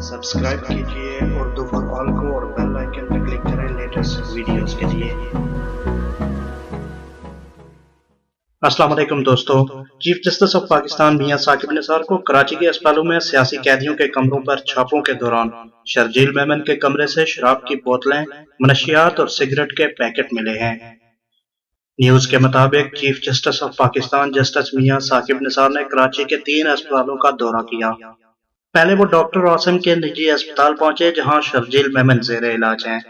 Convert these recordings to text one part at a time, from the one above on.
Subscribe कीजिए Urdu for all को और बेल आइकन पर क्लिक करें लेटेस्ट वीडियोस के लिए। अस्सलाम वालेकुम दोस्तों, चीफ जस्टिस ऑफ पाकिस्तान मियां साकिब निसार को कराची के अस्पतालों में सियासी कैदियों के कमरों पर छापों के दौरान शर्जील मेमन के कमरे से शराब की बोतलें, मनशियात और सिगरेट के पैकेट मिले हैं। न्यूज के मुताबिक chief justice of Pakistan justice Mian Saqib Nisar ने कराची के 3 अस्पतालों का दौरा किया। पहले वो डॉक्टर आसिम के निजी अस्पताल पहुंचे जहां शर्जील मेमन जेर इलाज हैं।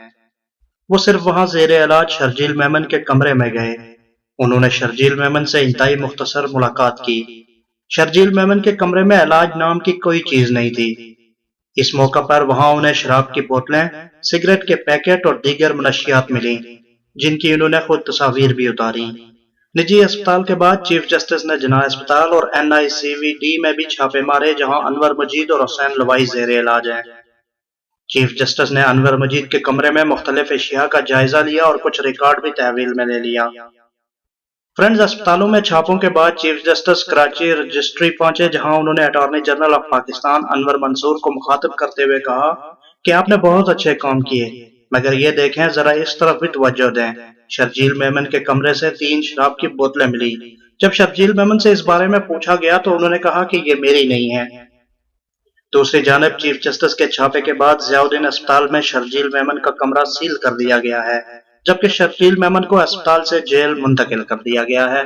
वो सिर्फ वहां जेर इलाज शर्जील मेमन के कमरे में गए। उन्होंने शर्जील मेमन से इंतहाई मुख्तसर मुलाकात की। शर्जील मेमन के कमरे में इलाज नाम की कोई चीज नहीं थी। इस मौका पर वहां उन्हें शराब की बोतलें, सिगरेट के पैकेट और दीगर मनशियात मिली, जिनकी उन्होंने खुद तस्वीर भी उतारी। निजी अस्पताल के बाद चीफ जस्टिस ने जिना अस्पताल और NICVD में भी छापे मारे जहां अनवर मजीद और हुसैन लवाई जेर इलाज हैं। चीफ जस्टिस ने अनवर मजीद के कमरे में मुख्तलिफ अशिया का जायजा लिया और कुछ रिकॉर्ड भी तहवील में ले लिया। फ्रेंड्स, अस्पतालों में छापों के बाद चीफ जस्टिस कराची रजिस्ट्री पहुंचे जहां उन्होंने attorney general of Pakistan Anwar Mansoor को मुखातिब करते हुए कहा कि आपने बहुत अच्छे काम किए, मगर ये देखें, जरा इस तरफ भी तवज्जो दें। शर्जील मेमन के कमरे से 3 शराब की बोतलें मिली। जब शर्जील मेमन से इस बारे में पूछा गया तो उन्होंने कहा कि ये मेरी नहीं है। दूसरी जानिब चीफ जस्टिस के छापे के बाद ज़ियाउद्दीन अस्पताल में शर्जील मेमन का कमरा सील कर दिया गया है, जबकि शर्जील मेमन को अस्पताल से जेल मुंतकिल कर दिया गया है।